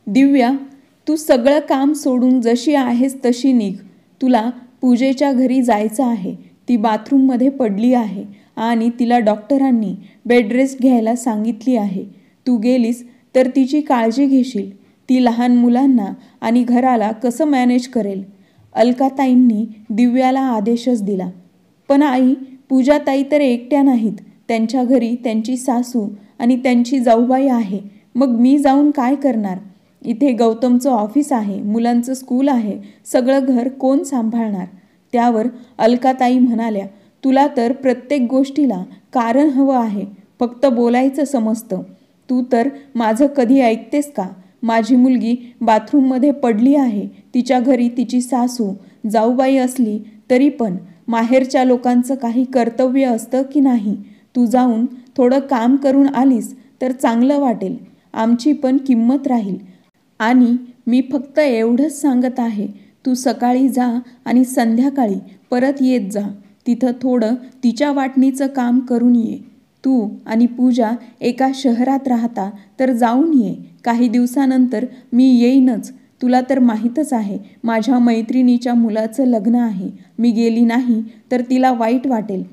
दिव्या, तू सगळं काम सोडून जशी आहेस तशी निघ. तुला पूजेच्या घरी जायचं आहे. ती बाथरूममध्ये पडली आहे आणि तिला डॉक्टरांनी बेड रेस्ट घ्यायला सांगितली आहे. तू गेलीस तर तिची काळजी घेशील. ती लहान मुलांना आणि घराला कसं मॅनेज करेल? अलकाताईंनी दिव्याला आदेशच दिला. पण आई, पूजाताई तर एकट्या नाहीत. त्यांच्या घरी त्यांची सासू आणि त्यांची जाऊबाई आहे. मग मी जाऊन काय करणार? इथे गौतमचं ऑफिस आहे, मुलांचं स्कूल आहे. सगळं घर कोण सांभाळणार? त्यावर अलकाताई म्हणाल्या, तुला तर प्रत्येक गोष्टीला कारण हवं आहे. फक्त बोलायचं समजतं. तू तर माझं कधी ऐकतेस का? माझी मुलगी बाथरूममध्ये पडली आहे. तिच्या घरी तिची सासू जाऊबाई असली तरी पण माहेरच्या लोकांचं काही कर्तव्य असतं की नाही? तू जाऊन थोडं काम करून आलीस तर चांगलं वाटेल. आमची पण किंमत राहील. आणि मी फक्त एवढंच सांगत आहे, तू सकाळी जा आणि संध्याकाळी परत येत जा. तिथं थोडं तिच्या वाटणीचं काम करून ये. तू आणि पूजा एका शहरात राहता तर जाऊन ये. काही दिवसानंतर मी येईनच. तुला तर माहीतच आहे, माझ्या मैत्रिणीच्या मुलाचं लग्न आहे. मी गेली नाही तर तिला वाईट वाटेल.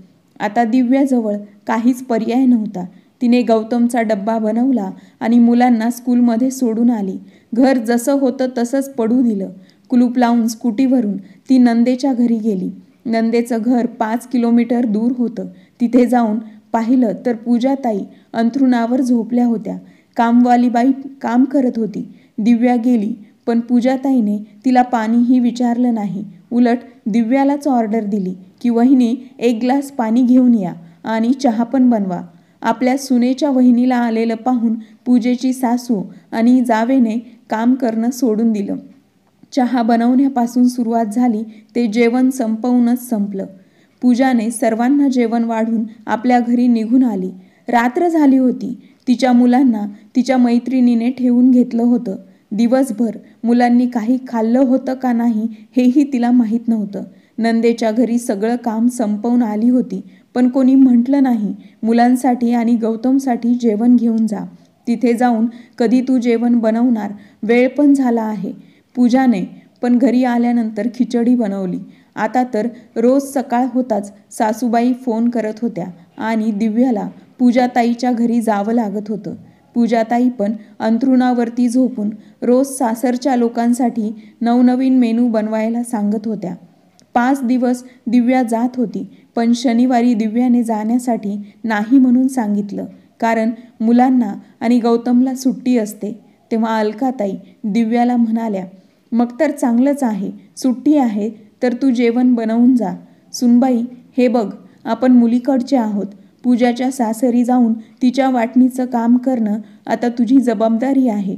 आता दिव्याजवळ काहीच पर्याय नव्हता. तिने गौतमचा डब्बा बनवला आणि मुलांना स्कूलमध्ये सोडून आली. घर जसं होतं तसंच पडू दिलं. कुलूप लावून स्कूटीवरून ती नंदेच्या घरी गेली. नंदेचं घर 5 किलोमीटर दूर होतं. तिथे जाऊन पाहिलं तर पूजाताई अंथरुणावर झोपल्या होत्या. कामवाली बाई काम करत होती. दिव्या गेली, पण पूजाताईने तिला पाणीही विचारलं नाही. उलट दिव्यालाच ऑर्डर दिली की वहिनी, एक ग्लास पाणी घेऊन या आणि चहा पण बनवा. आपल्या सुनेच्या वहिनीला आलेलं पाहून पूजेची सासू आणि जावेने काम करणं सोडून दिलं. चहा बनवण्यापासून सुरुवात झाली ते जेवण संपवूनच संपलं. पूजाने सर्वांना जेवण वाढून आपल्या घरी निघून आली. रात्र झाली होती. तिच्या मुलांना तिच्या मैत्रिणीने ठेवून घेतलं होतं. दिवसभर मुलांनी काही खाल्लं होतं का नाही हेही तिला माहीत नव्हतं. नंदेच्या घरी सगळं काम संपवून आली होती, पण कोणी म्हटलं नाही, मुलांसाठी आणि गौतमसाठी जेवण घेऊन जा. तिथे जाऊन कधी तू जेवण बनवणार? वेळ पण झाला आहे. पूजाने पण घरी आल्यानंतर खिचडी बनवली. आता तर रोज सकाळ होताच सासूबाई फोन करत होत्या आणि दिव्याला पूजाताईच्या घरी जावं लागत होतं. पूजाताई पण अंथरुणावरती झोपून रोज सासरच्या लोकांसाठी नवनवीन मेनू बनवायला सांगत होत्या. 5 दिवस दिव्या जात होती, पण शनिवारी दिव्याने जाण्यासाठी नाही म्हणून सांगितलं. कारण मुलांना आणि गौतमला सुट्टी असते. तेव्हा अलकाताई दिव्याला म्हणाल्या, मग तर चांगलंच आहे. सुट्टी आहे तर तू जेवण बनवून जा. सुनबाई, हे बघ, आपण मुलीकडचे आहोत. पूजाच्या सासरी जाऊन तिच्या वाटणीचं काम करणं आता तुझी जबाबदारी आहे.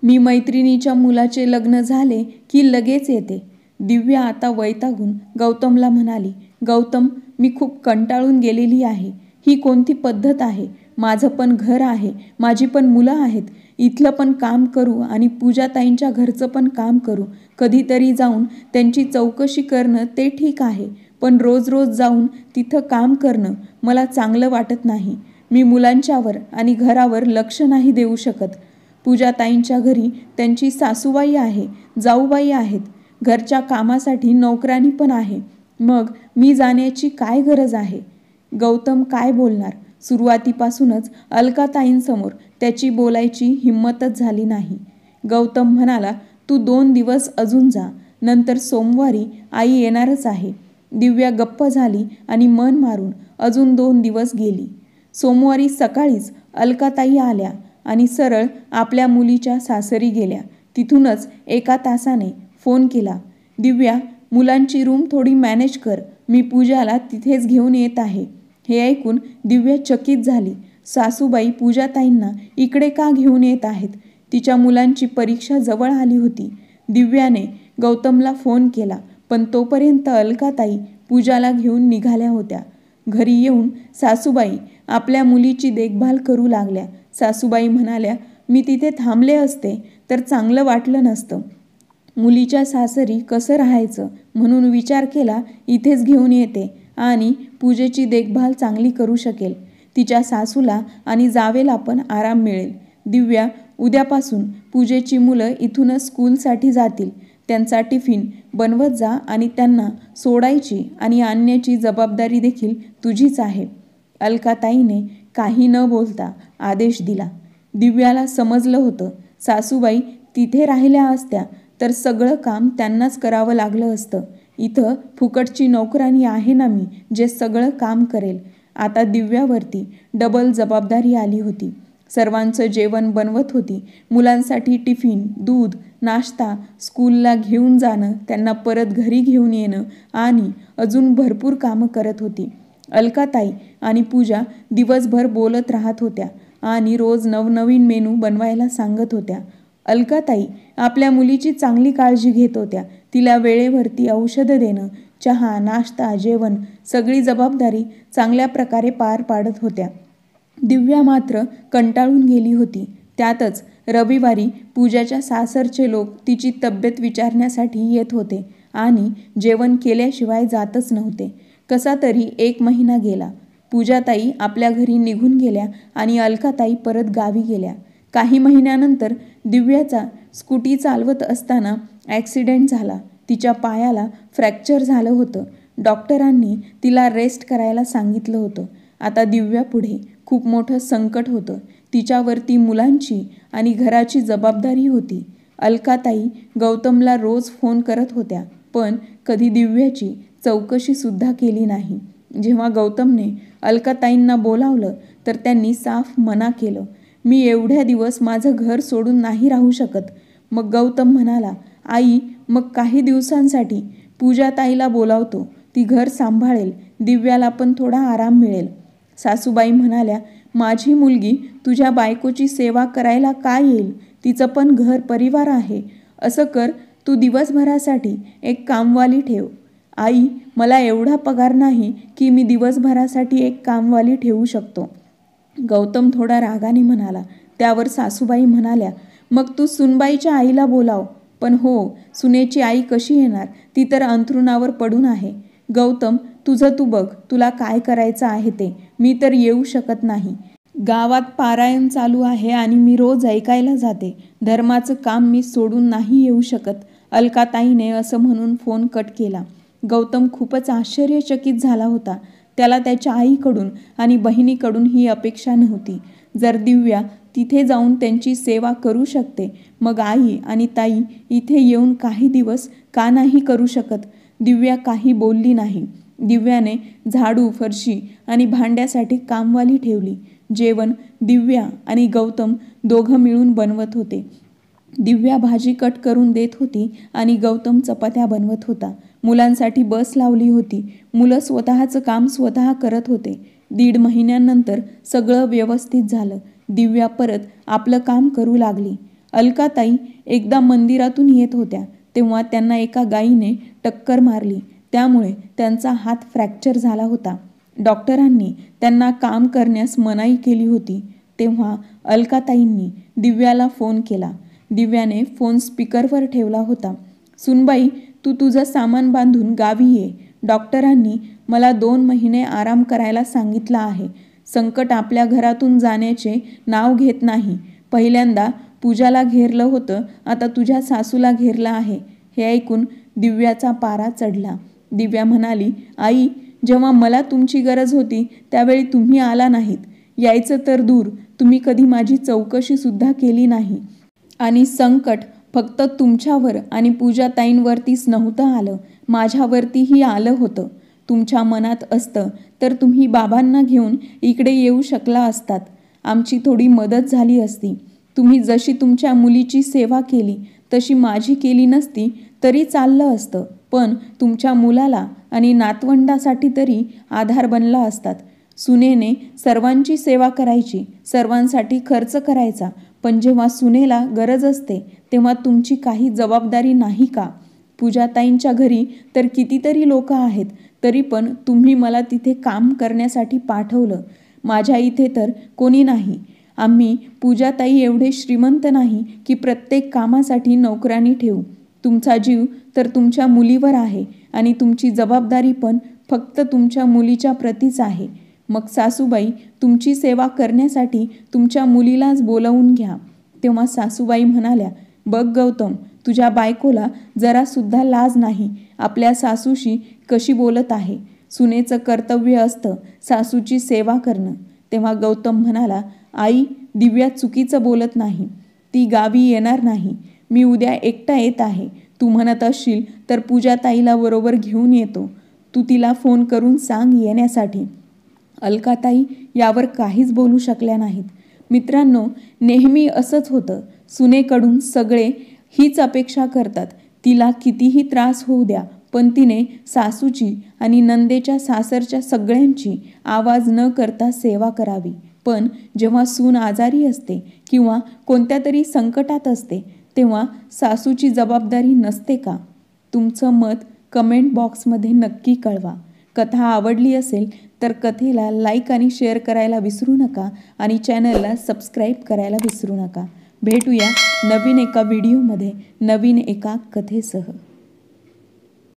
मी मैत्रिणीच्या मुलाचे लग्न झाले की लगेच येते. दिव्या आता वैतागून गौतमला म्हणाली, गौतम, मी खूप कंटाळून गेलेली आहे. ही कोणती पद्धत आहे? माझं पण घर आहे, माझी पण मुलं आहेत. इथलं पण काम करू आणि पूजाताईंच्या घरचं पण काम करू. कधीतरी जाऊन त्यांची चौकशी करणं ते ठीक आहे, पण रोज रोज जाऊन तिथं काम करणं मला चांगलं वाटत नाही. मी मुलांच्यावर आणि घरावर लक्ष नाही देऊ शकत. पूजाताईंच्या घरी त्यांची सासूबाई आहे, जाऊबाई आहेत. घरच्या कामासाठी नोकरानी पण आहे. मग मी जाण्याची काय गरज आहे? गौतम काय बोलणार? सुरुवातीपासूनच अलकाताईंसमोर त्याची बोलायची हिंमतच झाली नाही. गौतम म्हणाला, तू 2 दिवस अजून जा, नंतर सोमवारी आई येणारच आहे. दिव्या गप्प झाली आणि मन मारून अजून 2 दिवस गेली. सोमवारी सकाळीच अलकाताई आल्या आणि सरळ आपल्या मुलीच्या सासरी गेल्या. तिथूनच 1 तासाने फोन केला, दिव्या, मुलांची रूम थोडी मॅनेज कर. मी पूजाला तिथेच घेऊन येत आहे. हे ऐकून दिव्या चकित झाली. सासूबाई पूजाताईंना इकडे का घेऊन येत आहेत? तिच्या मुलांची परीक्षा जवळ आली होती. दिव्याने गौतमला फोन केला, पण तोपर्यंत अलकाताई पूजाला घेऊन निघाल्या होत्या. घरी येऊन सासूबाई आपल्या मुलीची देखभाल करू लागल्या. सासूबाई म्हणाल्या, मी तिथे थांबले असते तर चांगलं वाटलं नसतं. मुलीच्या सासरी कसं राहायचं म्हणून विचार केला, इथेच घेऊन येते आणि पूजेची देखभाल चांगली करू शकेल. तिच्या सासूला आणि जावेला पण आराम मिळेल. दिव्या, उद्यापासून पूजेची मुलं इथूनच स्कूलसाठी जातील. त्यांचा टिफिन बनवत जा आणि त्यांना सोडायची आणि आणण्याची जबाबदारी देखील तुझीच आहे. अलकाताईने काही न बोलता आदेश दिला. दिव्याला समजलं होतं, सासूबाई तिथे राहिल्या असत्या तर सगळं काम त्यांनाच करावं लागलं असतं. इथं फुकटची नोकरानी आहे ना मी, जे सगळं काम करेल. आता दिव्यावरती डबल जबाबदारी आली होती. सर्वांचं जेवण बनवत होती. मुलांसाठी टिफिन, दूध, नाश्ता, स्कूलला घेऊन जाणं, त्यांना परत घरी घेऊन येणं आणि अजून भरपूर कामं करत होती. अलकाताई आणि पूजा दिवसभर बोलत राहत होत्या आणि रोज नवनवीन मेनू बनवायला सांगत होत्या. अलकाताई आपल्या मुलीची चांगली काळजी घेत होत्या. तिला वेळेवरती औषधं देणं, चहा, नाश्ता, जेवण सगळी जबाबदारी चांगल्या प्रकारे पार पाडत होत्या. दिव्या मात्र कंटाळून गेली होती. त्यातच रविवारी पूजाच्या सासरचे लोक तिची तब्येत विचारण्यासाठी येत होते आणि जेवण केल्याशिवाय जातच नव्हते. कसा तरी 1 महिना गेला. पूजाताई आपल्या घरी निघून गेल्या आणि अलकाताई परत गावी गेल्या. काही महिन्यानंतर दिव्याचा स्कूटी चालवत असताना ॲक्सिडेंट झाला. तिच्या पायाला फ्रॅक्चर झालं होतं. डॉक्टरांनी तिला रेस्ट करायला सांगितलं होतं. आता दिव्यापुढे खूप मोठं संकट होतं. तिच्यावरती मुलांची आणि घराची जबाबदारी होती. अलकाताई गौतमला रोज फोन करत होत्या, पण कधी दिव्याची चौकशीसुद्धा केली नाही. जेव्हा गौतमने अलकाताईंना बोलावलं तर त्यांनी साफ मना केलं. मी एवढ्या दिवस माझं घर सोडून नाही राहू शकत. मग गौतम म्हणाला, आई मग काही दिवसांसाठी पूजाताईला बोलावतो, ती घर सांभाळेल, दिव्याला पण थोडा आराम मिळेल. सासूबाई म्हणाल्या, माझी मुलगी तुझ्या बायकोची सेवा करायला काय येईल? तिचं पण घर परिवार आहे. असं कर, तू दिवसभरासाठी एक कामवाली ठेव. आई मला एवढा पगार नाही की मी दिवसभरासाठी एक कामवाली ठेवू शकतो. गौतम थोडा रागाने म्हणाला. त्यावर सासूबाई म्हणाल्या, मग तू सुनबाईच्या आईला बोलाव. पण हो, सुनेची आई कशी येणार? ती तर अंथरुणावर पडून आहे. गौतम तुझं तू बघ, तुला काय करायचं आहे ते. मी तर येऊ शकत नाही. गावात पारायण चालू आहे आणि मी रोज ऐकायला जाते. धर्माचं काम मी सोडून नाही येऊ शकत. अलकाताईने असं म्हणून फोन कट केला. गौतम खूपच आश्चर्यचकित झाला होता. त्याला त्याच्या आईकडून आणि बहिणीकडून ही अपेक्षा नव्हती. जर दिव्या तिथे जाऊन त्यांची सेवा करू शकते, मग आई आणि ताई इथे येऊन काही दिवस का नाही करू शकत? दिव्या काही बोलली नाही. दिव्याने झाडू, फरशी आणि भांड्यासाठी कामवाली ठेवली. जेवण दिव्या आणि गौतम दोघं मिळून बनवत होते. दिव्या भाजी कट करून देत होती आणि गौतम चपात्या बनवत होता. मुलांसाठी बस लावली होती. मुलं स्वतःचं काम स्वतः करत होते. 1.5 महिन्यांनंतर सगळं व्यवस्थित झालं. दिव्या परत आपलं काम करू लागली. अलकाताई एकदा मंदिरातून येत होत्या तेव्हा त्यांना एका गायीने टक्कर मारली. त्यामुळे त्यांचा हात फ्रॅक्चर झाला होता. डॉक्टरांनी त्यांना काम करण्यास मनाई केली होती. तेव्हा अलकाताईंनी दिव्याला फोन केला. दिव्याने फोन स्पीकरवर ठेवला होता. सुनबाई, तू तुझं सामान बांधून गावी ये. डॉक्टरांनी मला 2 महिने आराम करायला सांगितलं आहे. संकट आपल्या घरातून जाण्याचे नाव घेत नाही. पहिल्यांदा पूजाला घेरलं होतं, आता तुझ्या सासूला घेरलं आहे. हे ऐकून दिव्याचा पारा चढला. दिव्या म्हणाली, आई जेव्हा मला तुमची गरज होती त्यावेळी तुम्ही आला नाहीत. यायचं तर दूर, तुम्ही कधी माझी चौकशीसुद्धा केली नाही. आणि संकट फक्त तुमच्यावर आणि पूजाताईंवरतीच नव्हतं आलं, माझ्यावरतीही आलं होतं. तुमच्या मनात असतं तर तुम्ही बाबांना घेऊन इकडे येऊ शकला असतात. आमची थोडी मदत झाली असती. तुम्ही जशी तुमच्या मुलीची सेवा केली तशी माझी केली नसती तरी चाललं असतं, पण तुमच्या मुलाला आणि नातवंडासाठी तरी आधार बनला असतात. सुनेने सर्वांची सेवा करायची, सर्वांसाठी खर्च करायचा, पण जेव्हा सुनेला गरज असते तेव्हा तुमची काही जबाबदारी नाही का? पूजाताईंच्या घरी तर कितीतरी लोक आहेत, तरी पण तुम्ही मला तिथे काम करण्यासाठी पाठवलं. माझ्या इथे तर कोणी नाही. आम्ही पूजाताई एवढे श्रीमंत नाही की प्रत्येक कामासाठी नोकरानी ठेवू. तुमचा जीव तर तुमच्या मुलीवर आहे आणि तुमची जबाबदारी पण फक्त तुमच्या मुलीच्या प्रतीच आहे. मग सासूबाई, तुमची सेवा करण्यासाठी तुमच्या मुलीलाच बोलावून घ्या. तेव्हा सासूबाई म्हणाल्या, बघ गौतम, तुझ्या बायकोला जरासुद्धा लाज नाही. आपल्या सासूशी कशी बोलत आहे. सुनेचं कर्तव्य असतं सासूची सेवा करणं. तेव्हा गौतम म्हणाला, आई, दिव्या चुकीचं बोलत नाही. ती गावी येणार नाही. मी उद्या एकटा येत आहे. तू म्हणत असशील तर पूजाताईला बरोबर घेऊन येतो. तू तिला फोन करून सांग येण्यासाठी. अलकाताई यावर काहीच बोलू शकल्या नाहीत. मित्रांनो, नेहमी असंच होतं. सुनेकडून सगळे हीच अपेक्षा करतात. तिला कितीही त्रास होऊ द्या, पण तिने सासूची आणि नंदेच्या सासरच्या सगळ्यांची आवाज न करता सेवा करावी. पण जेव्हा सून आजारी असते किंवा कोणत्या तरी संकटात असते, तेव्हा सासूची जबाबदारी नसते का? तुमचं मत कमेंट बॉक्समध्ये नक्की कळवा. कथा आवडली असेल तर कथेला लाईक आणि शेअर करायला विसरू नका आणि चॅनलला सबस्क्राईब करायला विसरू नका. भेटूया नवीन एका व्हिडिओमध्ये नवीन एका कथेसह.